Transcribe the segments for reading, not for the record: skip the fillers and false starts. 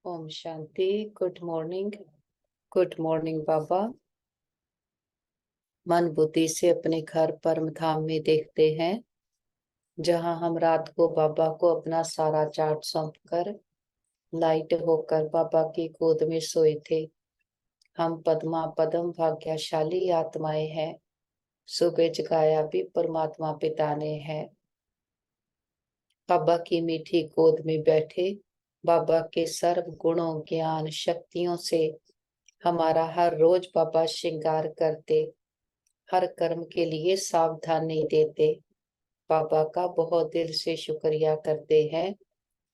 ओम Shanti. Good morning. Good morning Baba. मन बुद्धि से अपने घर परम धाम में देखते हैं, जहां हम रात को बाबा को अपना सारा चार्ट सौंप कर लाइट होकर बाबा की गोद में सोए थे। हम पद्मा पदम भाग्यशाली आत्माएं हैं। सुबह जगाया भी परमात्मा पिता ने है। बाबा की मीठी गोद में बैठे बाबा के सर्व गुणों ज्ञान शक्तियों से हमारा हर रोज बाबा श्रृंगार करते, हर कर्म के लिए सावधानी देते। बाबा का बहुत दिल से शुक्रिया करते हैं।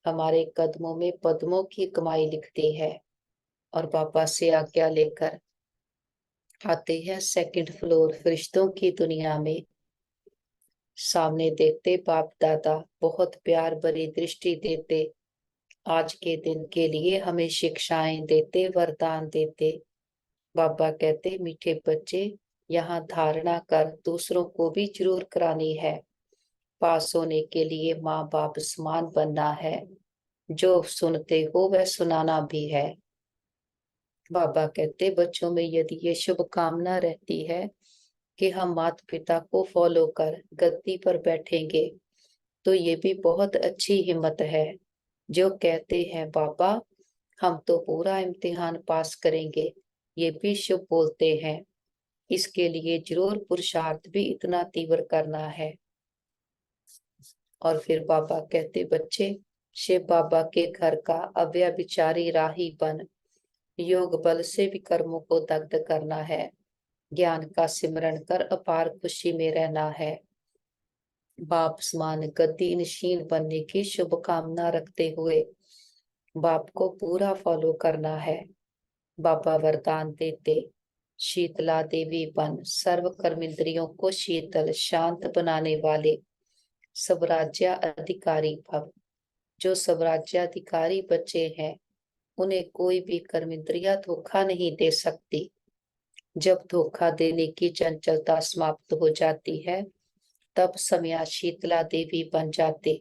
हमारे कदमों में पद्मों की कमाई लिखती है और बाबा से आज्ञा लेकर आते हैं सेकंड फ्लोर फरिश्तों की दुनिया में। सामने देखते बाप दादा बहुत प्यार भरी दृष्टि देते, आज के दिन के लिए हमें शिक्षाएं देते, वरदान देते। बाबा कहते मीठे बच्चे, यहाँ धारणा कर दूसरों को भी जरूर करानी है। पास होने के लिए माँ बाप समान बनना है। जो सुनते हो वह सुनाना भी है। बाबा कहते बच्चों में यदि ये शुभ कामना रहती है कि हम माता पिता को फॉलो कर गद्दी पर बैठेंगे, तो ये भी बहुत अच्छी हिम्मत है। जो कहते हैं बाबा हम तो पूरा इम्तिहान पास करेंगे, ये भी शुभ बोलते हैं। इसके लिए जरूर पुरुषार्थ भी इतना तीव्र करना है। और फिर बाबा कहते बच्चे, शिव बाबा के घर का अव्यभिचारी राही बन योग बल से भी कर्मों को दग्ध करना है। ज्ञान का सिमरण कर अपार खुशी में रहना है। बाप समान गद्दी नशीन बनने की शुभकामना रखते हुए बाप को पूरा फॉलो करना है। बाबा वरदान देते शीतला देवी बन सर्व कर्मेंद्रियों को शीतल शांत बनाने वाले स्वराज्य अधिकारी भव। जो स्वराज्याधिकारी बच्चे हैं उन्हें कोई भी कर्मेंद्रिया धोखा नहीं दे सकती। जब धोखा देने की चंचलता समाप्त हो जाती है, तब समया शीतला देवी बन जाते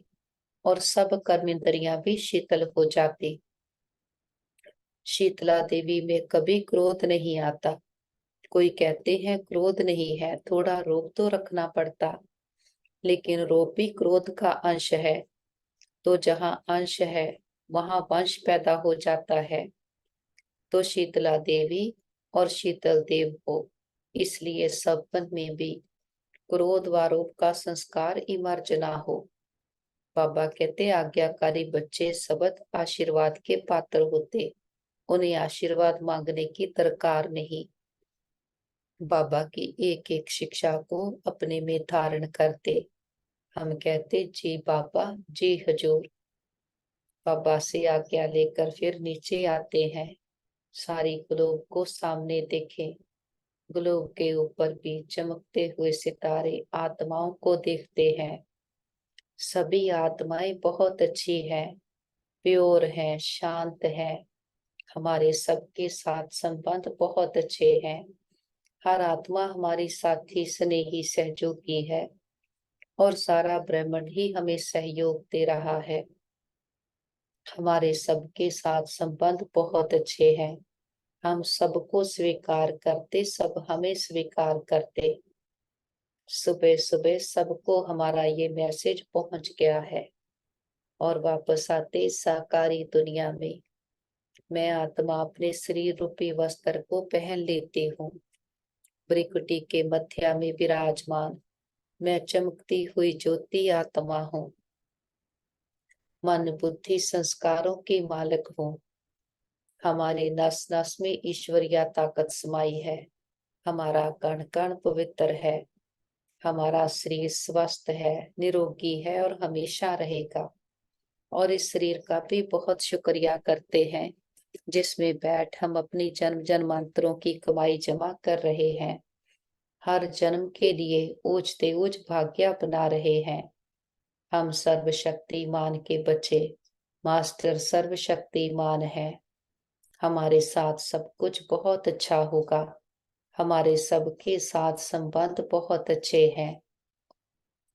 और सब कर्मेंद्रियां भी शीतल हो जाती। शीतला देवी में कभी क्रोध नहीं आता। कोई कहते हैं क्रोध नहीं है, थोड़ा रोब तो रखना पड़ता, लेकिन रोब भी क्रोध का अंश है। तो जहाँ अंश है वहां वंश पैदा हो जाता है। तो शीतला देवी और शीतल देव हो, इसलिए सबन में भी क्रोध व रोब का संस्कार इमर्ज ना हो। बाबा कहते आज्ञाकारी बच्चे सबद आशीर्वाद के पात्र होते, उन्हें आशीर्वाद मांगने की दरकार नहीं। बाबा की एक एक शिक्षा को अपने में धारण करते। हम कहते जी बाबा जी हजूर। बाबा से आज्ञा लेकर फिर नीचे आते हैं। सारी ग्लोब को सामने देखें। ग्लोब के ऊपर भी चमकते हुए सितारे आत्माओं को देखते हैं। सभी आत्माएं बहुत अच्छी हैं, प्योर हैं, शांत हैं। हमारे सबके साथ संबंध बहुत अच्छे हैं। हर आत्मा हमारी साथी स्नेही सहयोगी है और सारा ब्रह्मांड ही हमें सहयोग दे रहा है। हमारे सबके साथ संबंध बहुत अच्छे हैं। हम सबको स्वीकार करते, सब हमें स्वीकार करते। सुबह सुबह सबको हमारा ये मैसेज पहुंच गया है और वापस आते साकारी दुनिया में मैं आत्मा अपने शरीर रूपी वस्त्र को पहन लेती हूँ। भ्रिकुटी के मध्य में विराजमान मैं चमकती हुई ज्योति आत्मा हूँ। मन बुद्धि संस्कारों की मालिक हूँ। हमारे नस नस में ईश्वरीय ताकत समाई है। हमारा कण कण पवित्र है। हमारा शरीर स्वस्थ है, निरोगी है और हमेशा रहेगा। और इस शरीर का भी बहुत शुक्रिया करते हैं, जिसमें बैठ हम अपनी जन्म जन्मांतरों की कमाई जमा कर रहे हैं। हर जन्म के लिए ऊंचते ऊंच भाग्य बना रहे हैं। हम सर्वशक्तिमान के बच्चे, मास्टर सर्वशक्तिमान है। हमारे साथ सब कुछ बहुत अच्छा होगा। हमारे सबके साथ संबंध बहुत अच्छे हैं।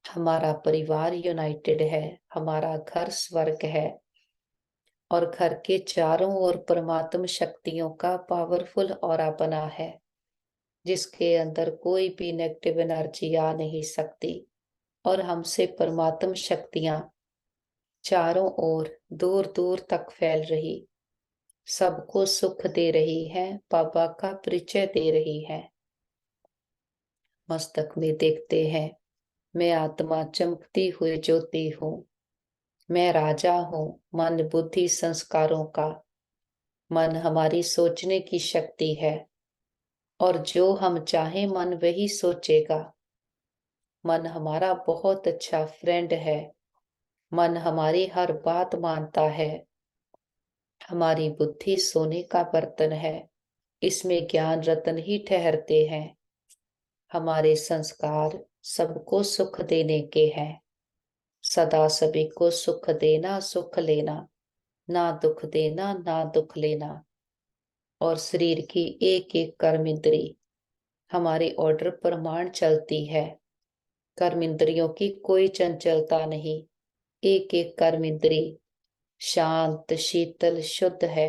हमारा परिवार यूनाइटेड है। हमारा घर स्वर्ग है। और घर के चारों ओर परमात्म शक्तियों का पावरफुल ऑरा बना है, जिसके अंदर कोई भी नेगेटिव एनर्जी आ नहीं सकती। और हमसे परमात्म शक्तियां चारों ओर दूर दूर तक फैल रही, सबको सुख दे रही है, बाबा का परिचय दे रही है। मस्तक में देखते हैं, मैं आत्मा चमकती हुई ज्योति हूँ। मैं राजा हूँ मन बुद्धि संस्कारों का। मन हमारी सोचने की शक्ति है, और जो हम चाहें मन वही सोचेगा। मन हमारा बहुत अच्छा फ्रेंड है। मन हमारी हर बात मानता है। हमारी बुद्धि सोने का बर्तन है, इसमें ज्ञान रत्न ही ठहरते हैं। हमारे संस्कार सबको सुख देने के हैं। सदा सभी को सुख देना, सुख लेना, ना दुख देना, ना दुख लेना। और शरीर की एक एक कर्म इंद्री हमारे ऑर्डर प्रमाण चलती है। कर्म इंद्रियों की कोई चंचलता नहीं। एक एक कर्म इंद्री शांत शीतल शुद्ध है।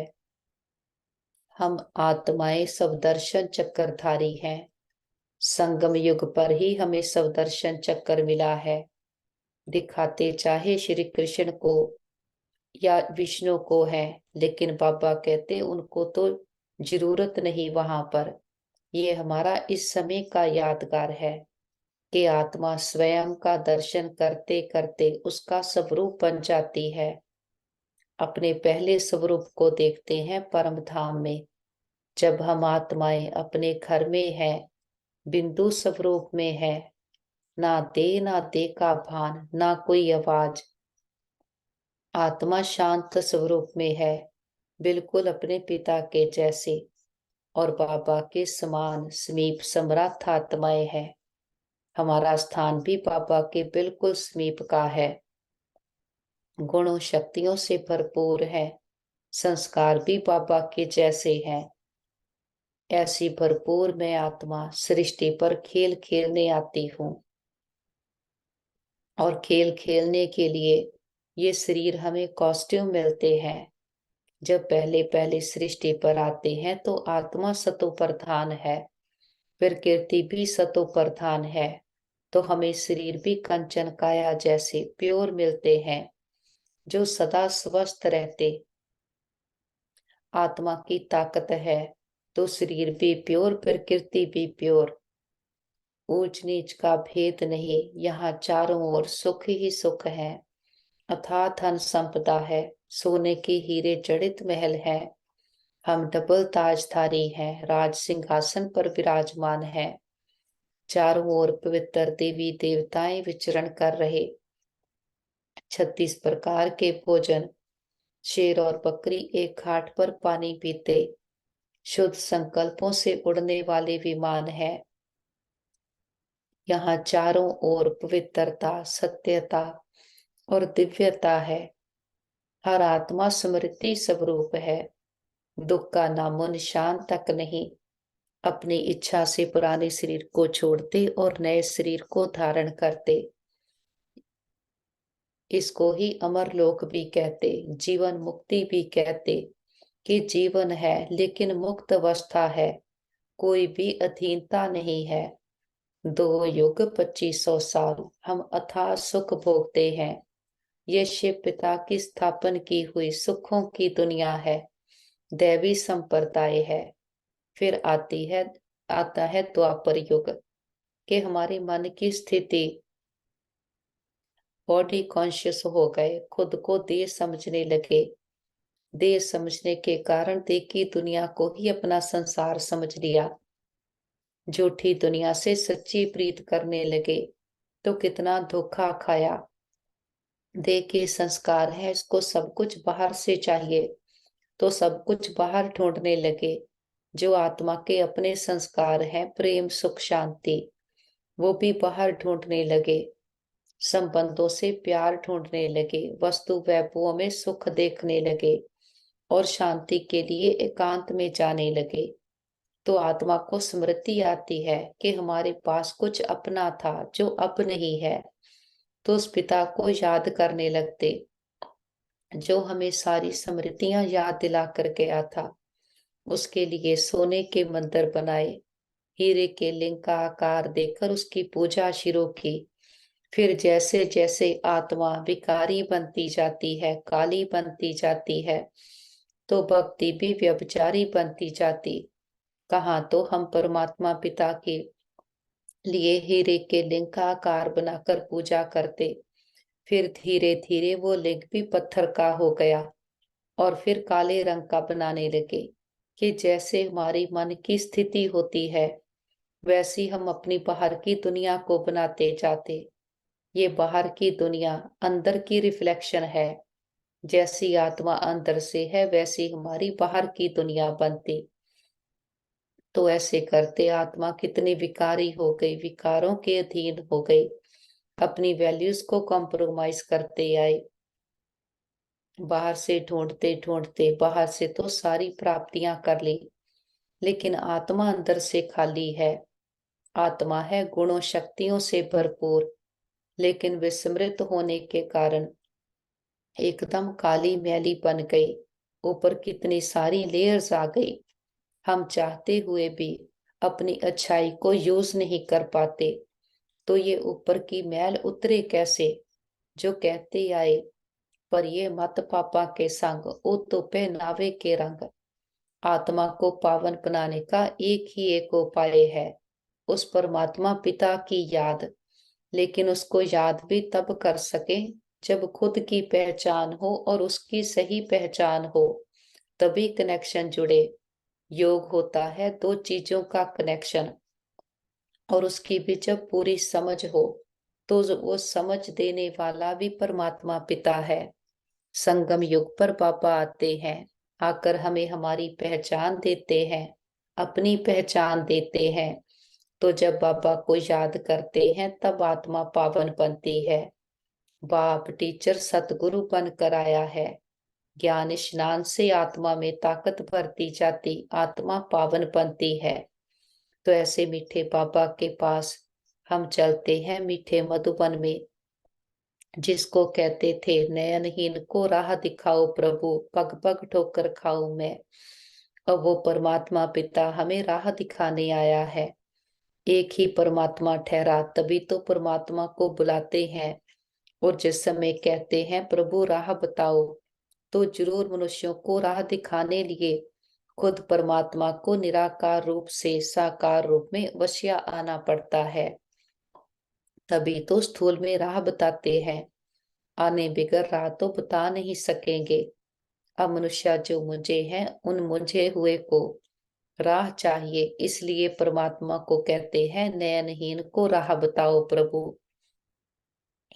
हम आत्माएं सब दर्शन चक्रधारी हैं। संगम युग पर ही हमें सब दर्शन चक्र मिला है। दिखाते चाहे श्री कृष्ण को या विष्णु को है, लेकिन बाबा कहते उनको तो जरूरत नहीं वहां पर। ये हमारा इस समय का यादगार है कि आत्मा स्वयं का दर्शन करते करते उसका स्वरूप बन जाती है। अपने पहले स्वरूप को देखते हैं परम धाम में, जब हम आत्माएं अपने घर में है, बिंदु स्वरूप में है। ना दे ना दे का भान, ना कोई आवाज। आत्मा शांत स्वरूप में है, बिल्कुल अपने पिता के जैसे, और बाबा के समान समीप समर्थ आत्माएं है। हमारा स्थान भी बाबा के बिल्कुल समीप का है। गुणों शक्तियों से भरपूर है। संस्कार भी बाबा के जैसे हैं। ऐसी भरपूर मैं आत्मा सृष्टि पर खेल खेलने आती हूँ। और खेल खेलने के लिए ये शरीर हमें कॉस्ट्यूम मिलते हैं। जब पहले पहले सृष्टि पर आते हैं तो आत्मा सतो प्रधान है, प्रकृति भी सतो प्रधान है। तो हमें शरीर भी कंचन काया जैसे प्योर मिलते हैं, जो सदा स्वस्थ रहते। आत्मा की ताकत है तो शरीर भी प्योर, प्रकृति भी प्योर। ऊंच नीच का भेद नहीं, यहाँ चारों ओर सुख ही सुख है। अथाह धन संपदा है, सोने की हीरे जड़ित महल है। हम डबल ताजधारी हैं, राज सिंहासन पर विराजमान है। चारों ओर पवित्र देवी देवताएं विचरण कर रहे। 36 प्रकार के भोजन, शेर और बकरी एक घाट पर पानी पीते। शुद्ध संकल्पों से उड़ने वाले विमान है। यहाँ चारों ओर पवित्रता, सत्यता और दिव्यता है। हर आत्मा स्मृति स्वरूप है। दुख का नामो निशान तक नहीं। अपनी इच्छा से पुराने शरीर को छोड़ते और नए शरीर को धारण करते। इसको ही अमर लोक भी कहते, जीवन मुक्ति भी कहते, कि जीवन है लेकिन मुक्त अवस्था है, कोई भी अधीनता नहीं है। 2 युग 2500 साल हम अथाह सुख भोगते हैं। ये शिव पिता की स्थापन की हुई सुखों की दुनिया है, दैवी संप्रदाय है। फिर आता है द्वापर युग, कि हमारे मन की स्थिति बॉडी कॉन्शियस हो गए, खुद को देह समझने लगे। देह समझने के कारण देह की दुनिया को ही अपना संसार समझ लिया। झूठी दुनिया से सच्ची प्रीत करने लगे तो कितना धोखा खाया। देह के संस्कार है, इसको सब कुछ बाहर से चाहिए, तो सब कुछ बाहर ढूंढने लगे। जो आत्मा के अपने संस्कार हैं, प्रेम सुख शांति, वो भी बाहर ढूंढने लगे। संबंधों से प्यार ढूंढने लगे, वस्तु वैभवों में सुख देखने लगे, और शांति के लिए एकांत में जाने लगे। तो आत्मा को स्मृति आती है कि हमारे पास कुछ अपना था जो अब नहीं है। तो उस पिता को याद करने लगते। जो हमें सारी स्मृतियां याद दिला कर गया था। उसके लिए सोने के मंदिर बनाए, हीरे के लिंग का आकार देकर उसकी पूजा शुरू की। फिर जैसे जैसे आत्मा विकारी बनती जाती है, काली बनती जाती है, तो भक्ति भी व्यभिचारी बनती जाती। कहाँ तो हम परमात्मा पिता के लिए हीरे के लिंग का आकार बनाकर पूजा करते, फिर धीरे धीरे वो लिंग भी पत्थर का हो गया और फिर काले रंग का बनाने लगे। कि जैसे हमारी मन की स्थिति होती है, वैसी हम अपनी बाहर की दुनिया को बनाते जाते। ये बाहर की दुनिया अंदर की रिफ्लेक्शन है। जैसी आत्मा अंदर से है, वैसी हमारी बाहर की दुनिया बनती। तो ऐसे करते आत्मा कितनी विकारी हो गई, विकारों के अधीन हो गई, अपनी वैल्यूज को कॉम्प्रोमाइज करते आए। बाहर से ढूंढते ढूंढते बाहर से तो सारी प्राप्तियां कर ली, लेकिन आत्मा अंदर से खाली है। आत्मा है गुणों शक्तियों से भरपूर, लेकिन विस्मृत होने के कारण एकदम काली मैली बन गई। ऊपर कितनी सारी लेयर्स आ गई। हम चाहते हुए भी अपनी अच्छाई को यूज नहीं कर पाते। तो ये ऊपर की मैल उतरे कैसे? जो कहते आए, पर ये मत पापा के संग ओ तो पहनावे के रंग। आत्मा को पावन बनाने का एक उपाय है, उस परमात्मा पिता की याद। लेकिन उसको याद भी तब कर सके जब खुद की पहचान हो और उसकी सही पहचान हो, तभी कनेक्शन जुड़े। योग होता है दो चीजों का कनेक्शन, और उसकी भी जब पूरी समझ हो, तो वो समझ देने वाला भी परमात्मा पिता है। संगम युग पर बाबा आते हैं, आकर हमें हमारी पहचान देते हैं, अपनी पहचान देते हैं। तो जब बाबा को याद करते हैं, तब आत्मा पावन बनती है। बाप टीचर सतगुरु बनकर आया है। ज्ञान स्नान से आत्मा में ताकत भरती जाती, आत्मा पावन बनती है। तो ऐसे मीठे बाबा के पास हम चलते हैं, मीठे मधुबन में, जिसको कहते थे नयनहीन को राह दिखाओ प्रभु, पग पग ठोकर खाऊं मैं। अब वो परमात्मा पिता हमें राह दिखाने आया है। एक ही परमात्मा ठहरा, तभी तो परमात्मा को बुलाते हैं। और जिस समय कहते हैं प्रभु राह बताओ, तो जरूर मनुष्यों को राह दिखाने लिए खुद परमात्मा को निराकार रूप से साकार रूप में वश्या आना पड़ता है। तभी तो स्थूल में राह बताते हैं, आने बिगर राह तो बता नहीं सकेंगे। अब मनुष्य जो मुझे हैं, उन मुझे हुए को राह चाहिए, इसलिए परमात्मा को कहते हैं नयनहीन को राह बताओ प्रभु।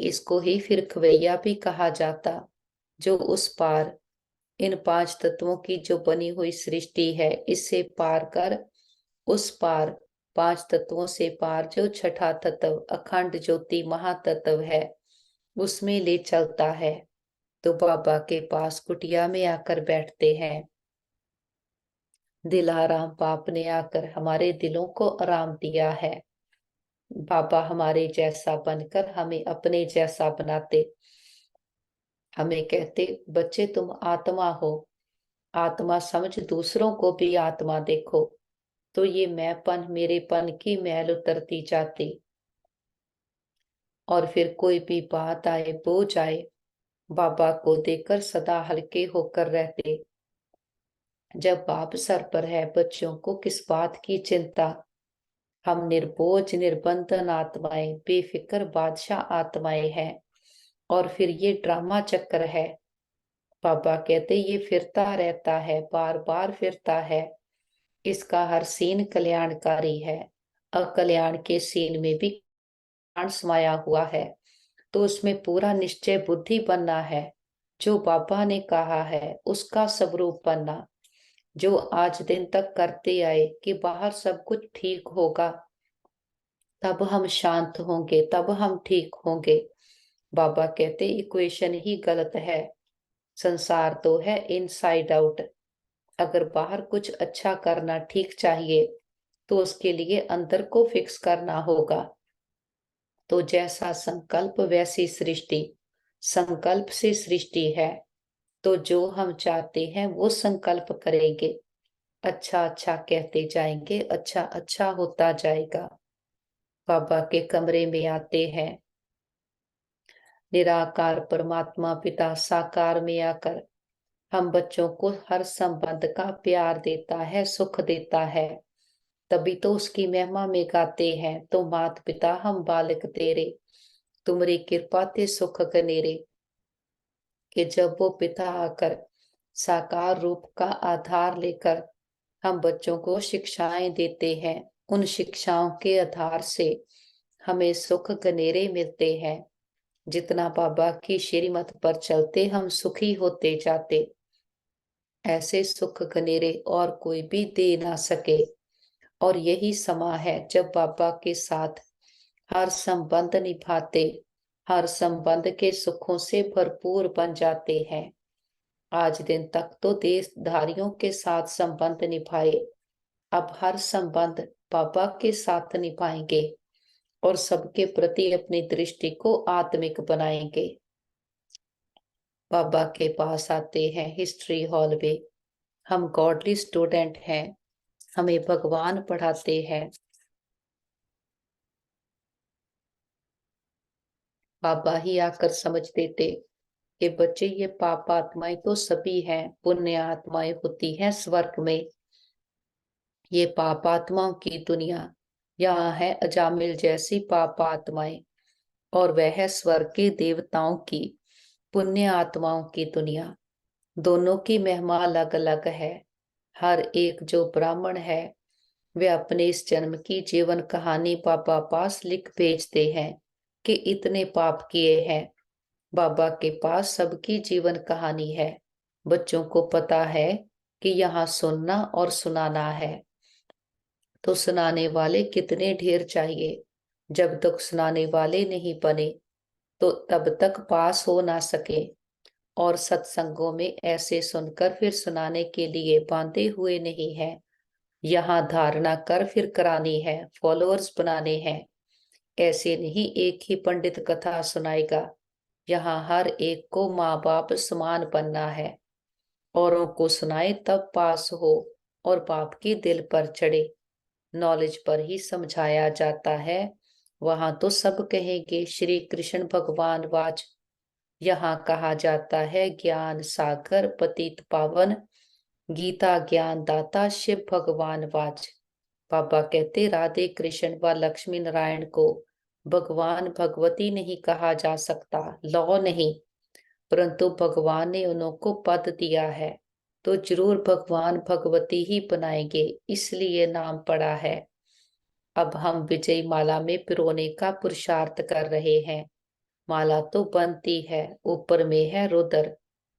इसको ही फिर खवैया भी कहा जाता, जो उस पार इन पांच तत्वों की जो बनी हुई सृष्टि है, इससे पार कर उस पार, पांच तत्वों से पार जो छठा तत्व अखंड ज्योति महातत्व है, उसमें ले चलता है। तो बाबा के पास कुटिया में आकर बैठते हैं। दिलाराम बाप ने आकर हमारे दिलों को आराम दिया है। बाबा हमारे जैसा बनकर हमें अपने जैसा बनाते, हमें कहते बच्चे तुम आत्मा हो, आत्मा समझ दूसरों को भी आत्मा देखो। तो ये मैंपन मेरेपन की मैल उतरती जाती। और फिर कोई भी बात आए बोझ आए, बाबा को देकर सदा हल्के होकर रहते। जब बाप सर पर है, बच्चों को किस बात की चिंता। हम निर्बोझ निर्बंधन आत्माएं, बेफिक्र बादशाह आत्माएं हैं। और फिर ये ड्रामा चक्कर है, बाबा कहते ये फिरता रहता है, बार बार फिरता है। इसका हर सीन कल्याणकारी है। अकल्याण के सीन में भी कल्याण समाया हुआ है। तो उसमें पूरा निश्चय बुद्धि बनना है। जो बाबा ने कहा है उसका स्वरूप बनना, जो आज दिन तक करते आए कि बाहर सब कुछ ठीक होगा, तब हम शांत होंगे, तब हम ठीक होंगे। बाबा कहते इक्वेशन ही गलत है। संसार तो है इनसाइड आउट। अगर बाहर कुछ अच्छा करना ठीक चाहिए, तो उसके लिए अंदर को फिक्स करना होगा। तो जैसा संकल्प वैसी सृष्टि, संकल्प से सृष्टि है। तो जो हम चाहते हैं वो संकल्प करेंगे, अच्छा अच्छा कहते जाएंगे, अच्छा अच्छा होता जाएगा। बाबा के कमरे में आते हैं, निराकार परमात्मा पिता साकार में आकर हम बच्चों को हर संबंध का प्यार देता है, सुख देता है। तभी तो उसकी महिमा में गाते हैं, तो मात पिता हम बालक तेरे, तुमरी कृपा ते सुख गनेरे। कि जब वो पिता आकर साकार रूप का आधार लेकर हम बच्चों को शिक्षाएं देते हैं, उन शिक्षाओं के आधार से हमें सुख गनेरे मिलते हैं। जितना बाबा की श्रीमत पर चलते हम सुखी होते जाते, ऐसे सुख गनेरे और कोई भी दे ना सके। और यही समा है जब बाबा के साथ हर संबंध निभाते, हर संबंध के सुखों से भरपूर बन जाते हैं। आज दिन तक तो देशधारियों के साथ संबंध निभाए, अब हर संबंध बाबा के साथ निभाएंगे और सबके प्रति अपनी दृष्टि को आत्मिक बनाएंगे। बाबा के पास आते हैं हिस्ट्री हॉल में, हम गॉडली स्टूडेंट हैं, हमें भगवान पढ़ाते हैं। बाबा ही आकर समझ देते कि बच्चे ये पाप आत्माएं तो सभी हैं, पुण्य आत्माएं होती हैं स्वर्ग में। ये पाप आत्माओं की दुनिया, यहाँ है अजामिल जैसी पाप आत्माएं, और वह है स्वर्ग के देवताओं की पुण्य आत्माओं की दुनिया। दोनों की महिमा अलग अलग है। हर एक जो ब्राह्मण है वे अपने इस जन्म की जीवन कहानी बाबा पास लिख भेजते हैं कि इतने पाप किए हैं। बाबा के पास सबकी जीवन कहानी है। बच्चों को पता है कि यहाँ सुनना और सुनाना है, तो सुनाने वाले कितने ढेर चाहिए। जब तक सुनाने वाले नहीं बने तो तब तक पास हो ना सके। और सत्संगों में ऐसे सुनकर फिर सुनाने के लिए बांधे हुए नहीं है। यहाँ धारणा कर फिर करानी है, फॉलोअर्स बनाने हैं। ऐसे नहीं एक ही पंडित कथा सुनाएगा, यहाँ हर एक को माँ बाप समान बनना है। औरों को सुनाए तब पास हो और बाप के दिल पर चढ़े। नॉलेज पर ही समझाया जाता है, वहां तो सब कहेंगे श्री कृष्ण भगवान वाच। यहाँ कहा जाता है ज्ञान सागर पतित पावन, गीता ज्ञान दाता शिव भगवान वाच। बाबा कहते राधे कृष्ण व लक्ष्मी नारायण को भगवान भगवती नहीं कहा जा सकता, लॉ नहीं, परंतु भगवान ने उनको पद दिया है, तो जरूर भगवान भगवती ही बनाएंगे, इसलिए नाम पड़ा है। अब हम विजय माला में पिरोने का पुरुषार्थ कर रहे हैं। माला तो बनती है, ऊपर में है रुद्र,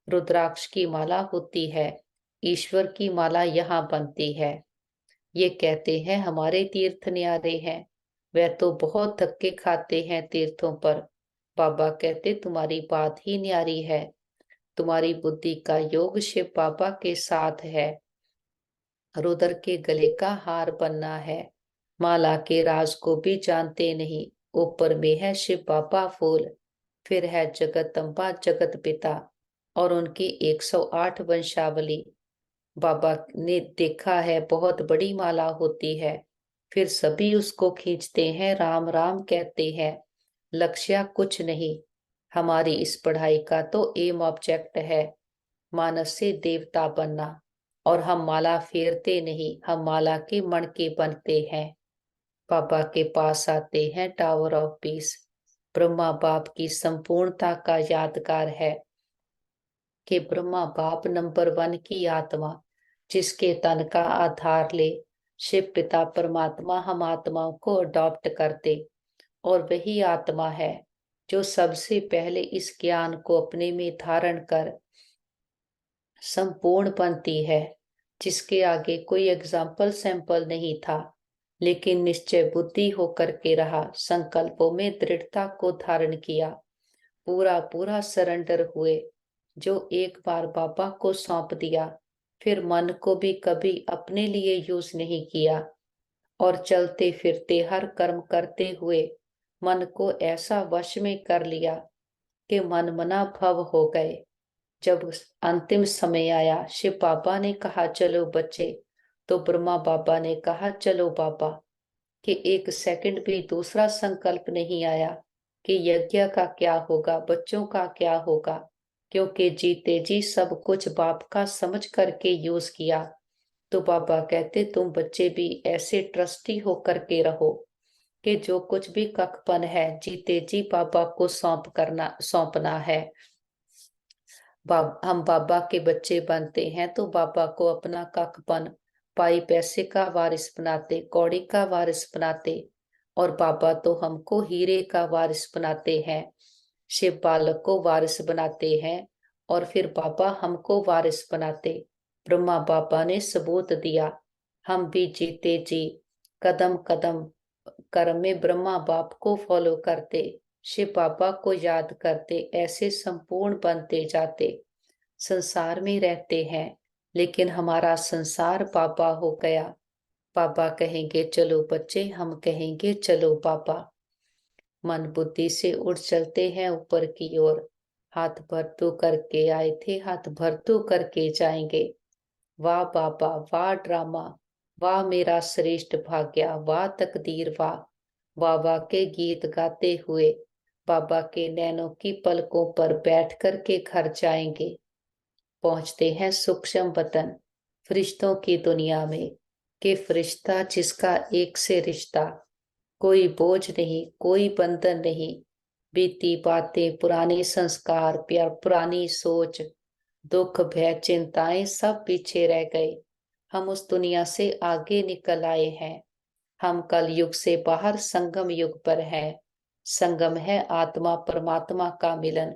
रुद्राक्ष की माला होती है, ईश्वर की माला यहाँ बनती है। ये कहते हैं हमारे तीर्थ न्यारे हैं, वह तो बहुत धक्के खाते हैं तीर्थों पर। बाबा कहते तुम्हारी बात ही न्यारी है, तुम्हारी बुद्धि का योग शिव बाबा के साथ है। रुद्र के गले का हार बनना है, माला के राज को भी जानते नहीं। ऊपर में है शिव बाबा फूल, फिर है जगदम्बा जगत पिता और उनकी 108 वंशावली। बाबा ने देखा है बहुत बड़ी माला होती है, फिर सभी उसको खींचते हैं, राम राम कहते हैं। लक्ष्य कुछ नहीं, हमारी इस पढ़ाई का तो एम ऑब्जेक्ट है मानस से देवता बनना। और हम माला फेरते नहीं, हम माला के मणके बनते हैं। बाबा के पास आते हैं टावर ऑफ पीस, ब्रह्मा बाप की संपूर्णता का यादगार है कि ब्रह्मा बाप नंबर 1 की आत्मा, जिसके तन का आधार ले शिव पिता परमात्मा हम आत्माओं को अडॉप्ट करते। और वही आत्मा है जो सबसे पहले इस ज्ञान को अपने में धारण कर संपूर्ण बनती है, जिसके आगे कोई एग्जाम्पल सैंपल नहीं था, लेकिन निश्चय बुद्धि होकर के रहा, संकल्पों में दृढ़ता को धारण किया, पूरा पूरा सरेंडर हुए। जो एक बार बाबा को सौंप दिया, फिर मन को भी कभी अपने लिए यूज नहीं किया। और चलते फिरते हर कर्म करते हुए मन को ऐसा वश में कर लिया कि मन मना भव हो गए। जब अंतिम समय आया, शिव बाबा ने कहा चलो बच्चे, तो ब्रह्मा बाबा ने कहा चलो बाबा, कि एक सेकंड भी दूसरा संकल्प नहीं आया कि यज्ञ का क्या होगा, बच्चों का क्या होगा, क्योंकि जीते जी सब कुछ बाप का समझ करके यूज किया। तो बाबा कहते तुम बच्चे भी ऐसे ट्रस्टी होकर के रहो कि जो कुछ भी कखपन है जीते जी बाबा को सौंपना है। हम बाबा के बच्चे बनते हैं तो बाबा को अपना कखपन पाई पैसे का वारिस बनाते, कौड़ी का वारिस बनाते, और बाबा तो हमको हीरे का वारिस बनाते हैं। शिव बालक को वारिस बनाते हैं और फिर बाबा हमको वारिस बनाते। ब्रह्मा बाबा ने सबूत दिया, हम भी जीते जी कदम कदम कर्म में ब्रह्मा बाप को फॉलो करते, शिव बाबा को याद करते, ऐसे संपूर्ण बनते जाते। संसार में रहते हैं लेकिन हमारा संसार बाबा हो गया। बाबा कहेंगे चलो बच्चे, हम कहेंगे चलो बाबा। मन बुद्धि से उड़ चलते हैं ऊपर की ओर। हाथ भर तो करके आए थे, हाथ भर तो करके जाएंगे। वाह बाबा, वाह ड्रामा, वाह मेरा श्रेष्ठ भाग्य, वाह तकदीर, वाह। बाबा के गीत गाते हुए बाबा के नैनों की पलकों पर बैठ कर के घर जाएंगे। पहुंचते हैं सूक्ष्म वतन, फरिश्तों की दुनिया में, कि फरिश्ता जिसका एक से रिश्ता, कोई बोझ नहीं, कोई बंधन नहीं। बीती बातें, पुराने संस्कार, प्यार, पुरानी सोच, दुख भय चिंताएं सब पीछे रह गए। हम उस दुनिया से आगे निकल आए हैं। हम कल युग से बाहर संगम युग पर हैं। संगम है आत्मा परमात्मा का मिलन,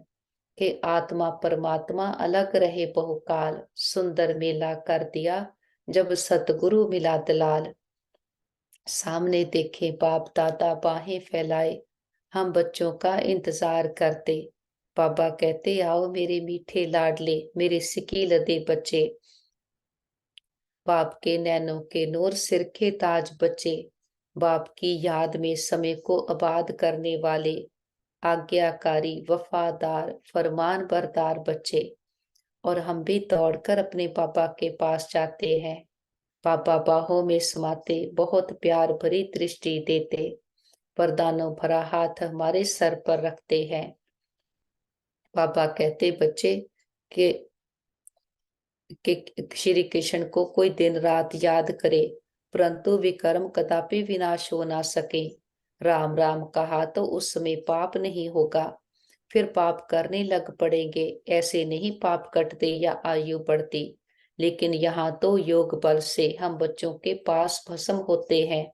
कि आत्मा परमात्मा अलग रहे बहुकाल। सुंदर मेला कर दिया जब सतगुरु मिला दलाल। सामने देखे बाप दादा बाहें फैलाए, हम बच्चों का इंतजार करते। बाबा कहते आओ मेरे मीठे लाडले, मेरे सिकी लदे बच्चे। बाप के नैनों के नूर सिर के ताज बच्चे, बाप की याद में समय को आबाद करने वाले, आज्ञाकारी वफादार फरमान बरदार बच्चे। और हम भी दौड़कर अपने पापा के पास जाते हैं। पापा बाहों में समाते, बहुत प्यार भरी दृष्टि देते, वरदानों भरा हाथ हमारे सर पर रखते हैं। पापा कहते बच्चे कि श्री कृष्ण को कोई दिन रात याद करे, परंतु विकर्म कदापि विनाश हो ना सके। राम राम कहा तो उस समय पाप नहीं होगा, फिर पाप करने लग पड़ेंगे। ऐसे नहीं पाप कटते या आयु बढ़ती, लेकिन यहाँ तो योग बल से हम बच्चों के पास भस्म होते हैं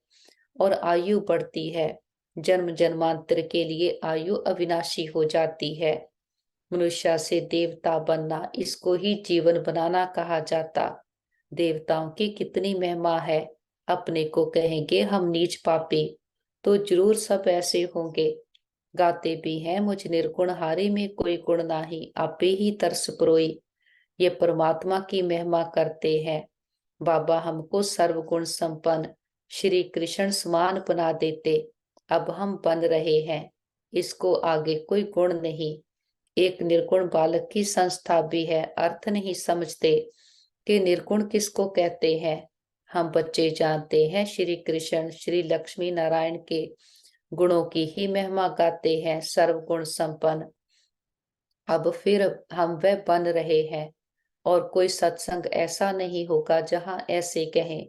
और आयु बढ़ती है। जन्म जन्मांतर के लिए आयु अविनाशी हो जाती है। मनुष्य से देवता बनना, इसको ही जीवन बनाना कहा जाता। देवताओं की कितनी महिमा है। अपने को कहेंगे हम नीच पापी, तो जरूर सब ऐसे होंगे। गाते भी हैं मुझ निर्गुण हारी में कोई गुण नाही, आपे ही तरस परोई। ये परमात्मा की महिमा करते हैं। बाबा हमको सर्वगुण संपन्न श्री कृष्ण समान बना देते। अब हम बन रहे हैं, इसको आगे कोई गुण नहीं। एक निर्गुण बालक की संस्था भी है, अर्थ नहीं समझते कि निर्गुण किसको कहते हैं। हम बच्चे जानते हैं श्री कृष्ण श्री लक्ष्मी नारायण के गुणों की ही महिमा गाते हैं, सर्वगुण संपन्न। अब फिर हम वह बन रहे हैं, और कोई सत्संग ऐसा नहीं होगा जहां ऐसे कहें।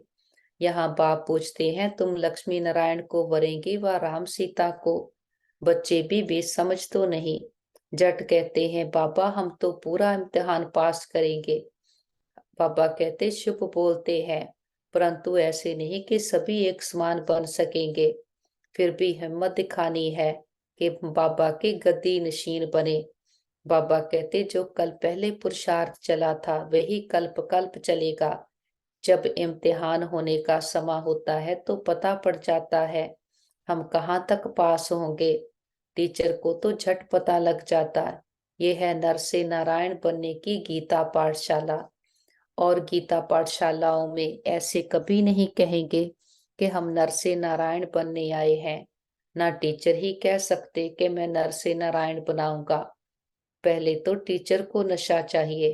यहाँ बाप पूछते हैं तुम लक्ष्मी नारायण को वरेंगे व राम सीता को। बच्चे भी बेसमझ तो नहीं, जट कहते हैं बाबा हम तो पूरा इम्तिहान पास करेंगे। बाबा कहते शुभ बोलते हैं, परंतु ऐसे नहीं कि सभी एक समान बन सकेंगे। फिर भी हिम्मत दिखानी है कि बाबा के गद्दी नशीन बने। बाबा कहते जो कल पहले पुरुषार्थ चला था वही कल्प कल्प चलेगा। जब इम्तिहान होने का समय होता है तो पता पड़ जाता है हम कहाँ तक पास होंगे। टीचर को तो झट पता लग जाता है। ये है नर से नारायण बनने की गीता पाठशाला। और गीता पाठशालाओं में ऐसे कभी नहीं कहेंगे कि हम नर से नारायण बनने आए हैं। ना टीचर ही कह सकते कि मैं नर से नारायण बनाऊंगा। पहले तो टीचर को नशा चाहिए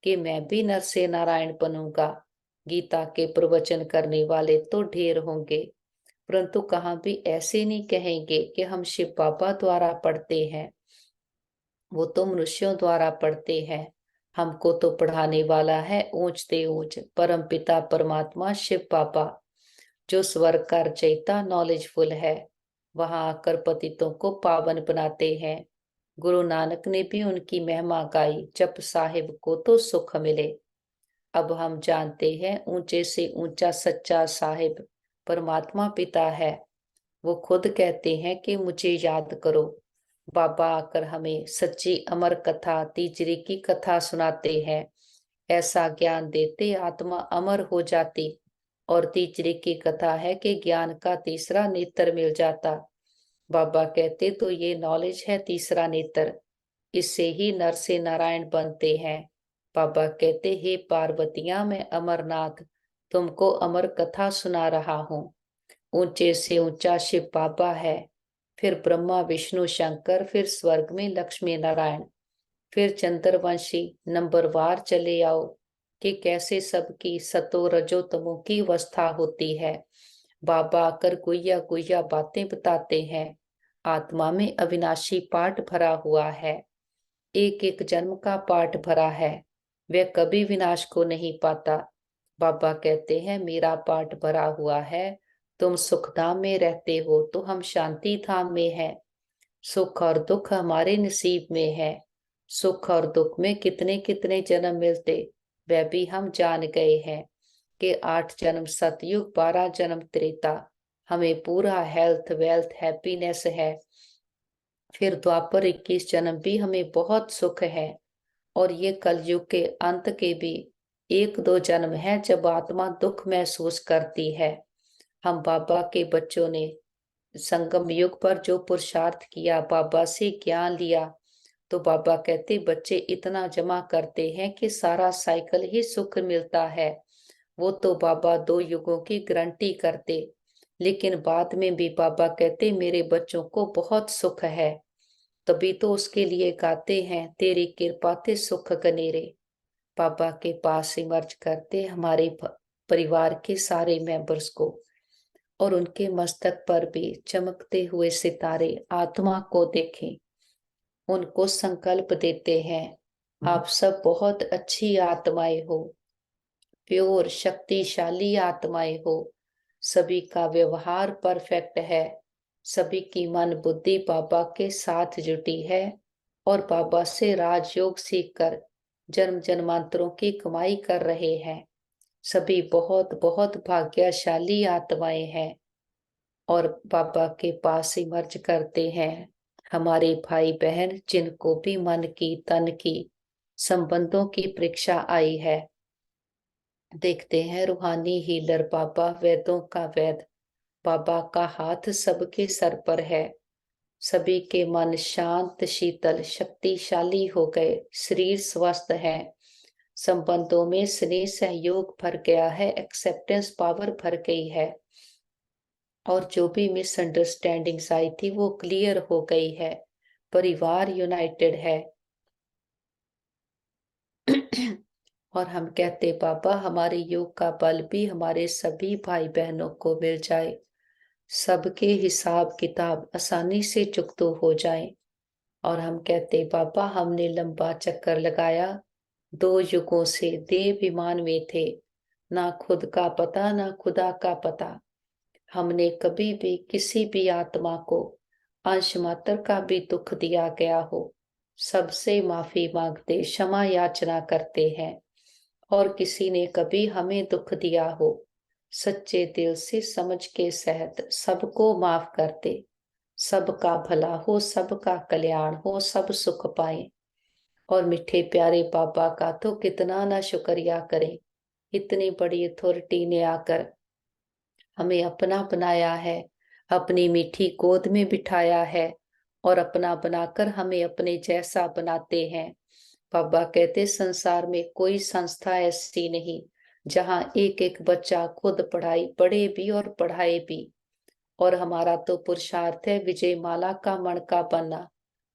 कि मैं भी नर से नारायण बनूंगा। गीता के प्रवचन करने वाले तो ढेर होंगे, परंतु कहाँ भी ऐसे नहीं कहेंगे कि हम शिव बाबा द्वारा पढ़ते हैं। वो तो मनुष्यों द्वारा पढ़ते हैं। हमको तो पढ़ाने वाला है ऊंच ते ऊंच परम पिता परमात्मा शिव बाबा, जो स्वर्ग का रचयिता नॉलेजफुल है। वहां आकर पतितों को पावन बनाते हैं। गुरु नानक ने भी उनकी महिमा गाई, जप साहिब को तो सुख मिले। अब हम जानते हैं ऊंचे से ऊंचा सच्चा साहिब परमात्मा पिता है। वो खुद कहते हैं कि मुझे याद करो। बाबा आकर हमें सच्ची अमर कथा तीजरी की कथा सुनाते हैं। ऐसा ज्ञान देते आत्मा अमर हो जाती। और तीसरी की कथा है कि ज्ञान का तीसरा नेत्र मिल जाता। बाबा कहते तो ये नॉलेज है तीसरा नेत्र, इससे ही नर से नारायण बनते हैं। बाबा कहते हे पार्वतियां, मैं अमरनाथ तुमको अमर कथा सुना रहा हूँ। ऊंचे से ऊंचा शिव बाबा है, फिर ब्रह्मा विष्णु शंकर, फिर स्वर्ग में लक्ष्मी नारायण, फिर चंद्रवंशी। नंबरवार चले आओ कि कैसे सबकी सतो रजो तमो की अवस्था होती है। बाबा आकर गुइया गुइया बातें बताते हैं। आत्मा में अविनाशी पाठ भरा हुआ है, एक एक जन्म का पाठ भरा है। वह कभी विनाश को नहीं पाता। बाबा कहते हैं मेरा पाठ भरा हुआ है। तुम सुखधाम में रहते हो तो हम शांति धाम में हैं। सुख और दुख हमारे नसीब में है। सुख और दुख में कितने कितने जन्म मिलते, वह भी हम जान गए हैं कि 8 जन्म सतयुग, 12 जन्म त्रेता। हमें पूरा हेल्थ वेल्थ हैप्पीनेस है। फिर द्वापर 21 जन्म भी हमें बहुत सुख है। और ये कलयुग के अंत के भी 1-2 जन्म है जब आत्मा दुख महसूस करती है। हम बाबा के बच्चों ने संगम युग पर जो पुरुषार्थ किया, बाबा से ज्ञान लिया, तो बाबा कहते बच्चे इतना जमा करते हैं कि सारा साइकिल ही सुख मिलता है। वो तो बाबा 2 युगों की गारंटी करते, लेकिन बाद में भी बाबा कहते मेरे बच्चों को बहुत सुख है। तभी तो उसके लिए गाते हैं तेरी कृपा ते सुख गनेरे। पापा के पास इमर्ज करते हमारे परिवार के सारे मेंबर्स को, और उनके मस्तक पर भी चमकते हुए सितारे आत्मा को देखें। उनको संकल्प देते हैं आप सब बहुत अच्छी आत्माएं हो, प्योर शक्तिशाली आत्माएं हो। सभी का व्यवहार परफेक्ट है। सभी की मन बुद्धि बाबा के साथ जुटी है और बाबा से राजयोग सीखकर जन्म जन्मांतरों की कमाई कर रहे हैं। सभी बहुत बहुत भाग्यशाली आत्माएं हैं और बाबा के पास इमर्ज करते हैं हमारे भाई बहन जिनको भी मन की तन की संबंधों की परीक्षा आई है। देखते हैं रूहानी हीलर बाबा, वेदों का वेद बाबा का हाथ सबके सर पर है। सभी के मन शांत शीतल शक्तिशाली हो गए, शरीर स्वस्थ है, संबंधों में स्नेह सहयोग भर गया है, एक्सेप्टेंस पावर भर गई है, और जो भी मिसअंडरस्टैंडिंग्स आई थी वो क्लियर हो गई है। परिवार यूनाइटेड है। और हम कहते बाबा हमारे योग का बल भी हमारे सभी भाई बहनों को मिल जाए, सबके हिसाब किताब आसानी से चुकतो हो जाए। और हम कहते बाबा हमने लंबा चक्कर लगाया, 2 युगों से देह विमान में थे, ना खुद का पता ना खुदा का पता। हमने कभी भी किसी भी आत्मा को अंश मात्र का भी दुख दिया गया हो, सबसे माफी मांगते क्षमा याचना करते हैं। और किसी ने कभी हमें दुख दिया हो, सच्चे दिल से समझ के सहित सबको माफ करते। सबका भला हो, सबका कल्याण हो, सब सुख पाए। और मीठे प्यारे बाबा का तो कितना ना शुक्रिया करें। इतनी बड़ी अथॉरिटी ने आकर हमें अपना बनाया है, अपनी मीठी गोद में बिठाया है और अपना बनाकर हमें अपने जैसा बनाते हैं। बाबा कहते संसार में कोई संस्था ऐसी नहीं जहां एक एक बच्चा खुद पढ़ाई पढ़े भी और पढ़ाए भी। और हमारा तो पुरुषार्थ है विजय माला का मणका बनना।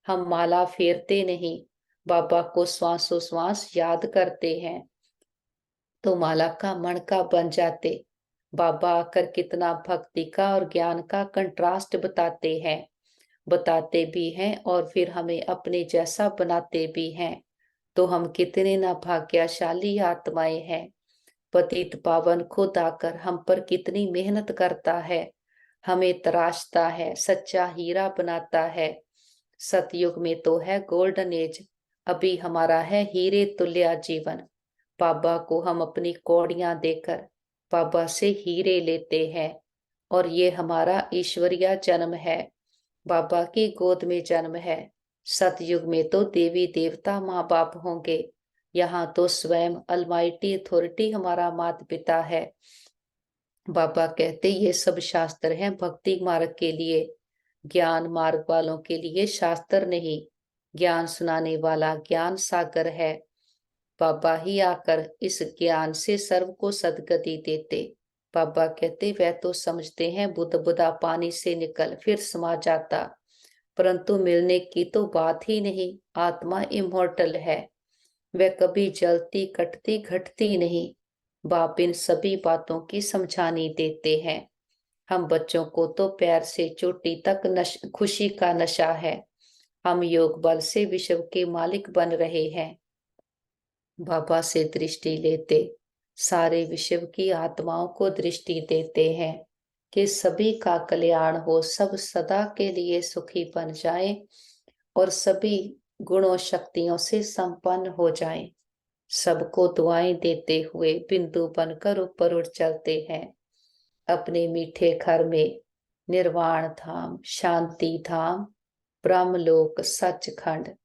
हम माला फेरते नहीं, बाबा को श्वासोश्वास याद करते हैं तो माला का मणका बन जाते। बाबा आकर कितना भक्ति का और ज्ञान का कंट्रास्ट बताते भी हैं और फिर हमें अपने जैसा बनाते भी हैं। तो हम कितने ना भाग्यशाली आत्माएं हैं। पतित पावन खुद आकर हम पर कितनी मेहनत करता है, हमें तराशता है, सच्चा हीरा बनाता है। सतयुग में तो है गोल्डन एज, अभी हमारा है हीरे तुल्य जीवन। बाबा को हम अपनी कौड़ियां देकर बाबा से हीरे लेते हैं और ये हमारा ईश्वरीय जन्म है, बाबा की गोद में जन्म है। सतयुग में तो देवी देवता माँ बाप होंगे, यहाँ तो स्वयं अलमाइटी अथॉरिटी हमारा माता पिता है। बाबा कहते ये सब शास्त्र हैं भक्ति मार्ग के लिए, ज्ञान मार्ग वालों के लिए शास्त्र नहीं। ज्ञान सुनाने वाला ज्ञान सागर है। बाबा ही आकर इस ज्ञान से सर्व को सदगति देते। बाबा कहते वह तो समझते हैं बुद्ध बुदा पानी से निकल फिर समा जाता, परंतु मिलने की तो बात ही नहीं। आत्मा इमोर्टल है, वह कभी जलती कटती घटती नहीं। बाप इन सभी बातों की समझानी देते हैं। हम बच्चों को तो पैर से चोटी तक खुशी का नशा है। हम योग बल से विश्व के मालिक बन रहे हैं। बाबा से दृष्टि लेते सारे विश्व की आत्माओं को दृष्टि देते हैं कि सभी का कल्याण हो, सब सदा के लिए सुखी बन जाएं और सभी गुणों शक्तियों से संपन्न हो जाएं। सबको दुआएं देते हुए बिंदु बनकर ऊपर उठ चलते हैं। अपने मीठे घर में निर्वाण धाम, शांति धाम, ब्रह्मलोक, सचखंड।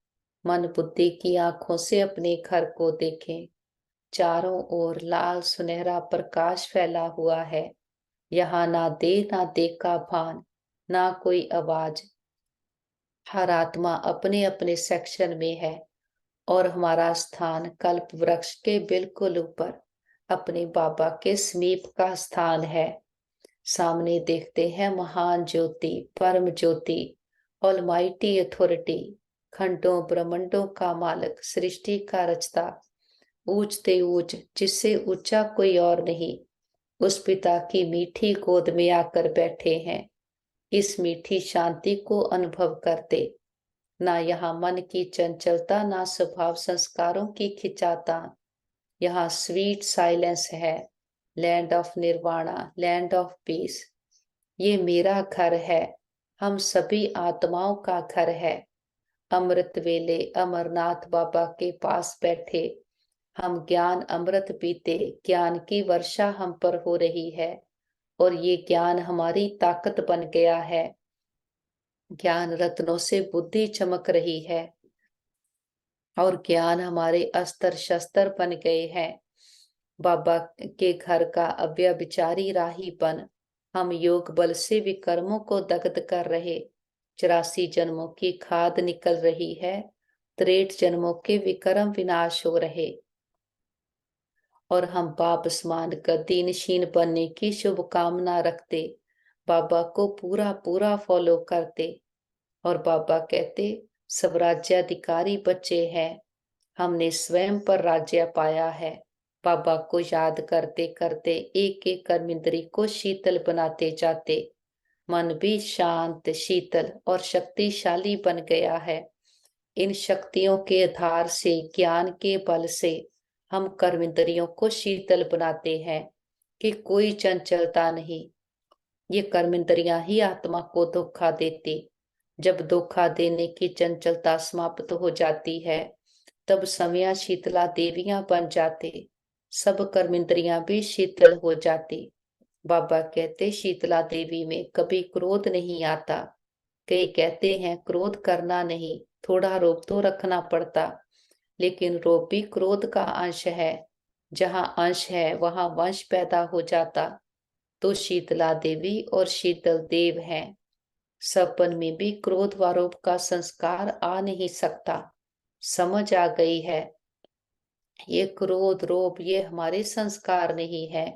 मन बुद्धि की आंखों से अपने घर को देखें। चारों ओर लाल सुनहरा प्रकाश फैला हुआ है। यहाँ ना दे का भान, ना कोई आवाज। हर आत्मा अपने अपने सेक्शन में है और हमारा स्थान कल्प वृक्ष के बिल्कुल ऊपर अपने बाबा के समीप का स्थान है। सामने देखते हैं महान ज्योति, परम ज्योति, ऑलमाइटी अथॉरिटी, खंडों ब्रह्मंडों का मालिक, सृष्टि का रचता, ऊंचते ऊंच जिससे ऊंचा कोई और नहीं, उस पिता की मीठी गोद में आकर बैठे हैं। इस मीठी शांति को अनुभव करते। ना यहाँ मन की चंचलता, ना स्वभाव संस्कारों की खिंचातान। यहाँ स्वीट साइलेंस है। Land of nirvana, land of peace. ये मेरा घर है, हम सभी आत्माओं का घर है। अमृत वेले अमरनाथ बाबा के पास बैठे हम ज्ञान अमृत पीते। ज्ञान की वर्षा हम पर हो रही है और ये ज्ञान हमारी ताकत बन गया है। ज्ञान रत्नों से बुद्धि चमक रही है और ज्ञान हमारे अस्त्र शस्त्र बन गए हैं। बाबा के घर का अव्यभिचारी राहीपन, हम योग बल से विकर्मों को दग्ध कर रहे। 84 जन्मों की खाद निकल रही है, 63 जन्मों के विकर्म विनाश हो रहे और हम पाप स्मान गद्दी नशीन बनने की शुभकामना रखते। बाबा को पूरा पूरा फॉलो करते और बाबा कहते सब राज्याधिकारी बच्चे हैं, हमने स्वयं पर राज्य पाया है। बाबा को याद करते करते एक एक कर्म इंद्री को शीतल बनाते जाते। मन भी शांत, शीतल और शक्तिशाली बन गया है। इन शक्तियों के आधार से, ज्ञान के बल से हम कर्म इंद्रियों को शीतल बनाते हैं कि कोई चंचलता नहीं। ये कर्म इंद्रियां ही आत्मा को धोखा देती। जब धोखा देने की चंचलता समाप्त हो जाती है तब समया शीतला देवियां बन जाते, सब कर्म इंद्रियां भी शीतल हो जाती। बाबा कहते शीतला देवी में कभी क्रोध नहीं आता। कई कहते हैं क्रोध करना नहीं, थोड़ा रोक तो रखना पड़ता, लेकिन रोग भी क्रोध का अंश है। जहां अंश है वहां वंश पैदा हो जाता। तो शीतला देवी और शीतल देव हैं। सपन में भी क्रोध व रोग का संस्कार आ नहीं सकता। समझ आ गई है, ये क्रोध रोग ये हमारे संस्कार नहीं है।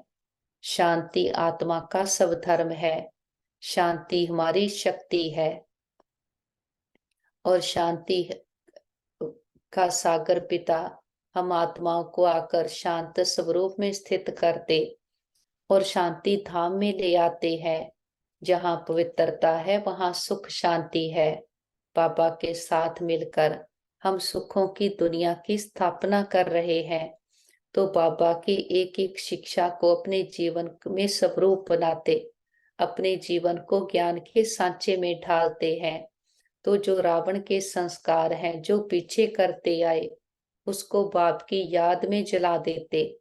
शांति आत्मा का सब धर्म है। शांति हमारी शक्ति है और शांति का सागर पिता हम आत्माओं को आकर शांत स्वरूप में स्थित करते और शांति धाम में ले आते हैं। जहाँ पवित्रता है वहाँ सुख शांति है। बाबा के साथ मिलकर हम सुखों की दुनिया की स्थापना कर रहे हैं। तो बाबा की एक एक शिक्षा को अपने जीवन में स्वरूप बनाते, अपने जीवन को ज्ञान के सांचे में ढालते हैं। तो जो रावण के संस्कार हैं जो पीछे करते आए, उसको बाप की याद में जला देते।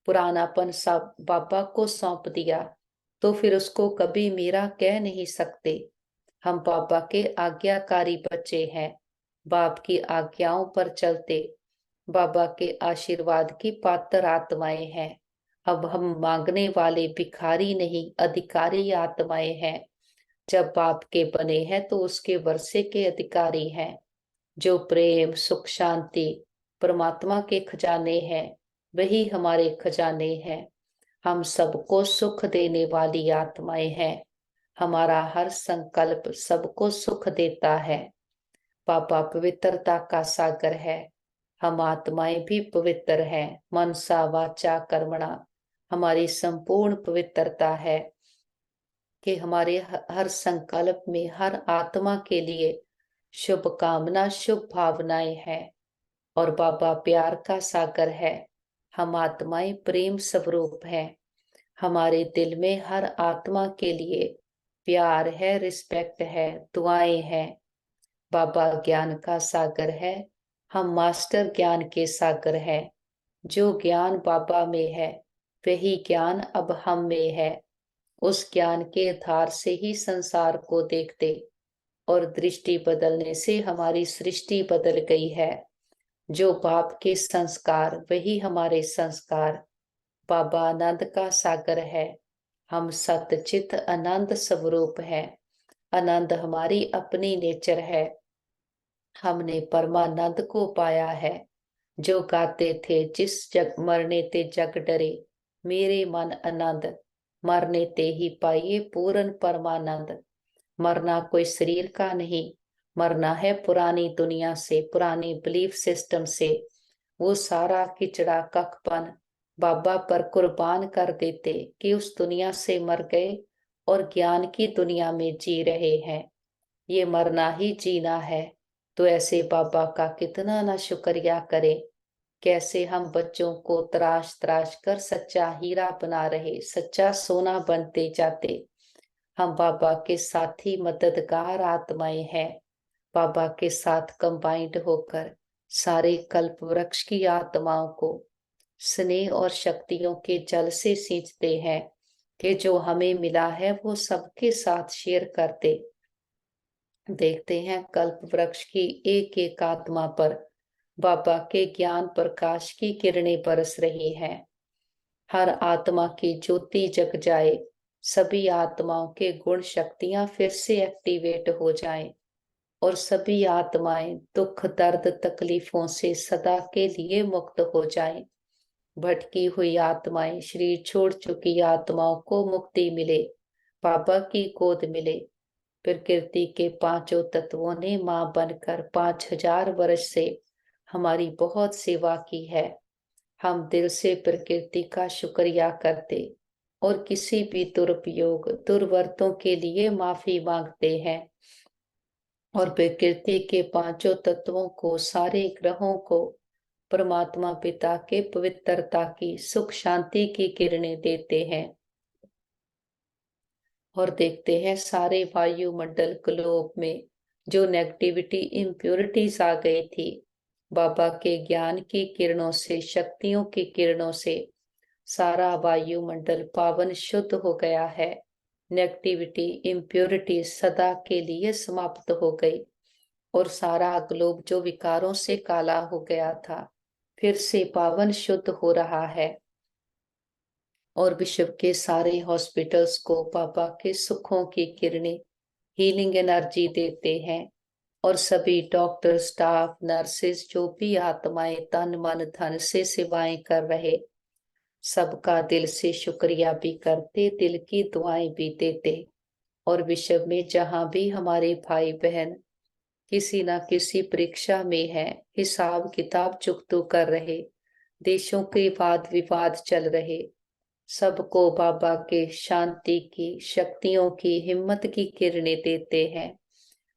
पुरानापन सब बाबा को सौंप दिया, तो फिर उसको कभी मेरा कह नहीं सकते। हम बाबा के आज्ञाकारी बच्चे हैं, बाप की आज्ञाओं पर चलते, बाबा के आशीर्वाद की पात्र आत्माएं हैं। अब हम मांगने वाले भिखारी नहीं, अधिकारी आत्माएं हैं। जब बाप के बने हैं तो उसके वर्षे के अधिकारी हैं। जो प्रेम सुख शांति परमात्मा के खजाने हैं, वही हमारे खजाने हैं। हम सबको सुख देने वाली आत्माएं हैं। हमारा हर संकल्प सबको सुख देता है। पापा पवित्रता का सागर है। हम आत्माएं भी पवित्र हैं। मनसा वाचा कर्मणा हमारी संपूर्ण पवित्रता है कि हमारे हर संकल्प में हर आत्मा के लिए शुभ कामना शुभ भावनाएं हैं। और बाबा प्यार का सागर है। हम आत्माएं प्रेम स्वरूप हैं। हमारे दिल में हर आत्मा के लिए प्यार है, रिस्पेक्ट है, दुआएं हैं। बाबा ज्ञान का सागर है। हम मास्टर ज्ञान के सागर हैं। जो ज्ञान बाबा में है वही ज्ञान अब हम में है। उस ज्ञान के आधार से ही संसार को देखते और दृष्टि बदलने से हमारी सृष्टि बदल गई है। जो बाप के संस्कार वही हमारे संस्कार। बाबा आनंद का सागर है। हम सतचित आनंद स्वरूप है। आनंद हमारी अपनी नेचर है। हमने परमानंद को पाया है। जो गाते थे जिस जग मरने ते जग डरे, मेरे मन आनंद मरने ते ही पाइए पूर्ण परमानंद। मरना कोई शरीर का नहीं, मरना है पुरानी दुनिया से, पुरानी बिलीफ सिस्टम से। वो सारा किचड़ा कखपन बाबा पर कुर्बान कर देते कि उस दुनिया से मर गए और ज्ञान की दुनिया में जी रहे हैं। ये मरना ही जीना है। तो ऐसे बाबा का कितना ना शुक्रिया करें। कैसे हम बच्चों को तराश तराश कर सच्चा हीरा बना रहे, सच्चा सोना बनते जाते। हम बाबा के साथी मददगार आत्माएं हैं। बाबा के साथ कंबाइंड होकर सारे कल्प वृक्ष की आत्माओं को स्नेह और शक्तियों के जल से सींचते हैं कि जो हमें मिला है वो सबके साथ शेयर करते। देखते हैं कल्प वृक्ष की एक एक आत्मा पर बाबा के ज्ञान प्रकाश की किरणें बरस रही हैं। हर आत्मा की ज्योति जग जाए, सभी आत्माओं के गुण शक्तियां फिर से एक्टिवेट हो जाएं और सभी आत्माएं दुख दर्द तकलीफों से सदा के लिए मुक्त हो जाएं। भटकी हुई आत्माएं, शरीर छोड़ चुकी आत्माओं को मुक्ति मिले, बाबा की गोद मिले। प्रकृति के पांचों तत्वों ने मां बनकर 5000 वर्ष से हमारी बहुत सेवा की है। हम दिल से प्रकृति का शुक्रिया करते और किसी भी दुरुपयोग दुर्वर्तों के लिए माफी मांगते हैं। और प्रकृति के पांचों तत्वों को, सारे ग्रहों को परमात्मा पिता के पवित्रता की सुख शांति की किरणें देते हैं। और देखते हैं सारे वायुमंडल ग्लोब में जो नेगेटिविटी इम्प्योरिटीज आ गई थी, बाबा के ज्ञान की किरणों से, शक्तियों की किरणों से सारा वायुमंडल पावन शुद्ध हो गया है। नेगेटिविटी इम्प्योरिटी सदा के लिए समाप्त हो गई और सारा ग्लोब जो विकारों से काला हो गया था फिर से पावन शुद्ध हो रहा है। और विश्व के सारे हॉस्पिटल्स को बाबा के सुखों की किरणें हीलिंग एनर्जी देते हैं। और सभी डॉक्टर स्टाफ नर्सेस जो भी आत्माएं तन मन धन से सेवाएं कर रहे, सबका दिल से शुक्रिया भी करते, दिल की दुआएं भी देते। और विश्व में जहां भी हमारे भाई बहन किसी ना किसी परीक्षा में है, हिसाब किताब चुकतू कर रहे, देशों के वाद विवाद चल रहे, सबको बाबा के शांति की, शक्तियों की, हिम्मत की किरणें देते हैं।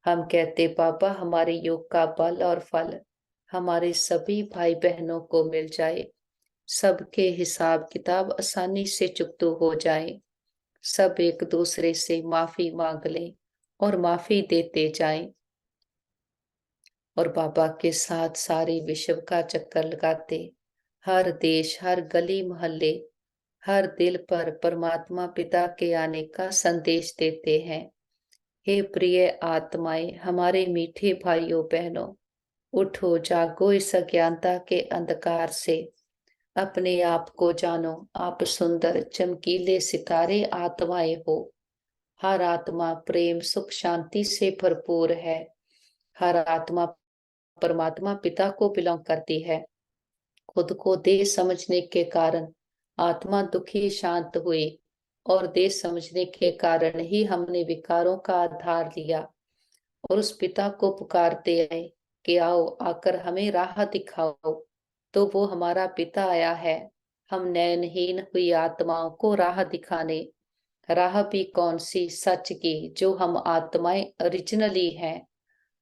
हम कहते बाबा हमारे योग का बल और फल हमारे सभी भाई बहनों को मिल जाए, सबके हिसाब किताब आसानी से चुकतू हो जाए, सब एक दूसरे से माफी मांग लें और माफी देते जाएं, और बाबा के साथ सारे विश्व का चक्कर लगाते, हर देश, हर गली मोहल्ले, हर दिल पर परमात्मा पिता के आने का संदेश देते हैं। हे प्रिय आत्माएं, हमारे मीठे भाइयों बहनों, उठो जागो इस अज्ञानता के अंधकार से, अपने आप को जानो, आप सुंदर चमकीले सितारे आत्माएं हो। हर आत्मा प्रेम सुख शांति से भरपूर है। हर आत्मा परमात्मा पिता को बिलोंग करती है। खुद को देह समझने के कारण आत्मा दुखी शांत हुई, और देह समझने के कारण ही हमने विकारों का आधार लिया और उस पिता को पुकारते आए कि आओ आकर हमें राह दिखाओ। तो वो हमारा पिता आया है, हम नयनहीन हुई आत्माओं को राह दिखाने। राह भी कौन सी, सच की, जो हम आत्माएं ओरिजिनली हैं।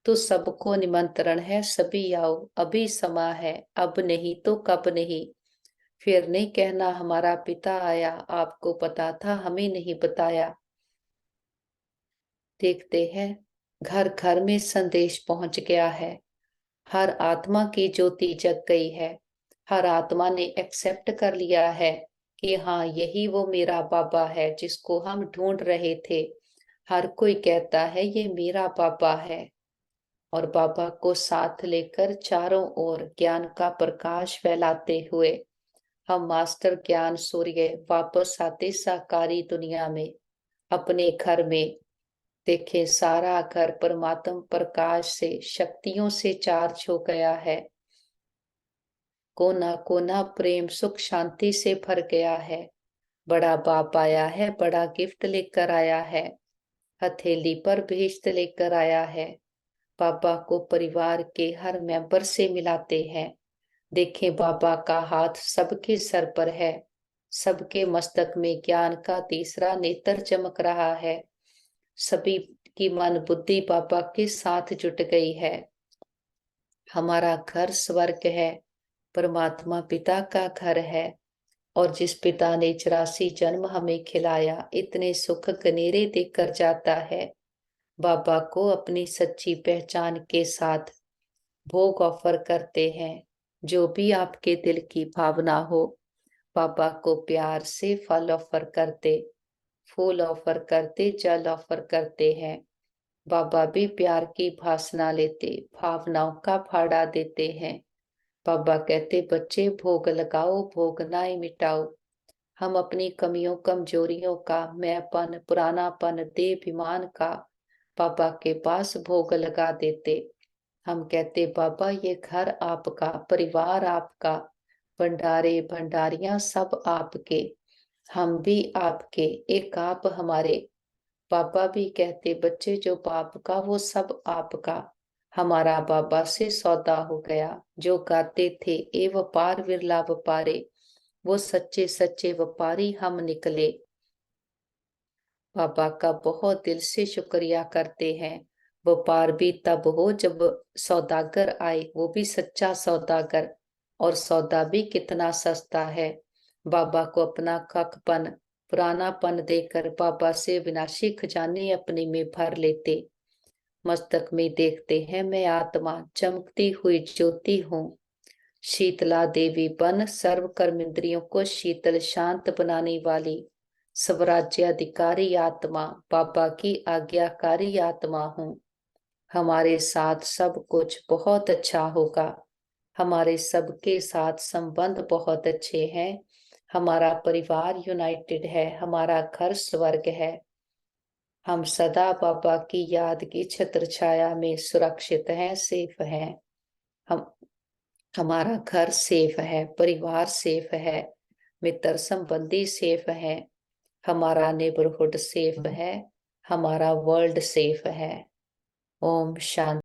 तो सबको निमंत्रण है, सभी आओ, अभी समा है, अब नहीं तो कब नहीं। फिर नहीं कहना हमारा पिता आया, आपको पता था हमें नहीं बताया। देखते हैं घर घर में संदेश पहुंच गया है, हर आत्मा की ज्योति जग गई है, हर आत्मा ने एक्सेप्ट कर लिया है कि हाँ यही वो मेरा बाबा है जिसको हम ढूंढ रहे थे। हर कोई कहता है ये मेरा बाबा है, और बाबा को साथ लेकर चारों ओर ज्ञान का प्रकाश फैलाते हुए हम मास्टर ज्ञान सूर्य वापस आते साकारी दुनिया में, अपने घर में। देखे सारा घर परमात्म प्रकाश से, शक्तियों से चार्ज हो गया है, कोना कोना प्रेम सुख शांति से भर गया है। बड़ा बाप आया है, बड़ा गिफ्ट लेकर आया है, हथेली पर भेंट लेकर आया है। बाबा को परिवार के हर मेंबर से मिलाते हैं। देखें बाबा का हाथ सबके सर पर है, सबके मस्तक में ज्ञान का तीसरा नेत्र चमक रहा है, सभी की मन बुद्धि बाबा के साथ जुट गई है। हमारा घर स्वर्ग है, परमात्मा पिता का घर है, और जिस पिता ने 84 जन्म हमें खिलाया, इतने सुख गनेरे देकर जाता है। बाबा को अपनी सच्ची पहचान के साथ भोग ऑफर करते हैं, जो भी आपके दिल की भावना हो। बाबा को प्यार से फल ऑफर करते, फूल ऑफर करते, जल ऑफर करते हैं। बाबा भी प्यार की भासना लेते, भावनाओं का भाड़ा देते हैं। बाबा कहते बच्चे भोग लगाओ, भोग नाई मिटाओ। हम अपनी कमियों कमजोरियों का, मैंपन पुरानापन देहाभिमान का बाबा के पास भोग लगा देते। हम कहते बाबा ये घर आपका, परिवार आपका, भंडारे भंडारियां सब आपके, हम भी आपके, एक आप हमारे। बाबा भी कहते बच्चे जो बाप का वो सब आपका, हमारा बाबा से सौदा हो गया। जो गाते थे ए व्यापार विरला व्यापारे, वो सच्चे सच्चे व्यापारी हम निकले। बाबा का बहुत दिल से शुक्रिया करते हैं। व्यापार भी तब हो जब सौदागर आए, वो भी सच्चा सौदागर, और सौदा भी कितना सस्ता है। बाबा को अपना ककपन पुरानापन देकर बाबा से विनाशी खजाने अपने में भर लेते। मस्तक में देखते हैं मैं आत्मा चमकती हुई ज्योति हूँ, शीतला देवी बन सर्व कर्म इंद्रियों को शीतल शांत बनाने वाली स्वराज्याधिकारी आत्मा, बाबा की आज्ञाकारी आत्मा हूँ। हमारे साथ सब कुछ बहुत अच्छा होगा, हमारे सबके साथ संबंध बहुत अच्छे हैं, हमारा परिवार यूनाइटेड है, हमारा घर स्वर्ग है। हम सदा बाबा की याद की छत्र छाया में सुरक्षित हैं, सेफ हैं। हम हमारा घर सेफ है, परिवार सेफ है, मित्र संबंधी सेफ है, हमारा नेबरहुड सेफ है, हमारा वर्ल्ड सेफ है। ओम शांति।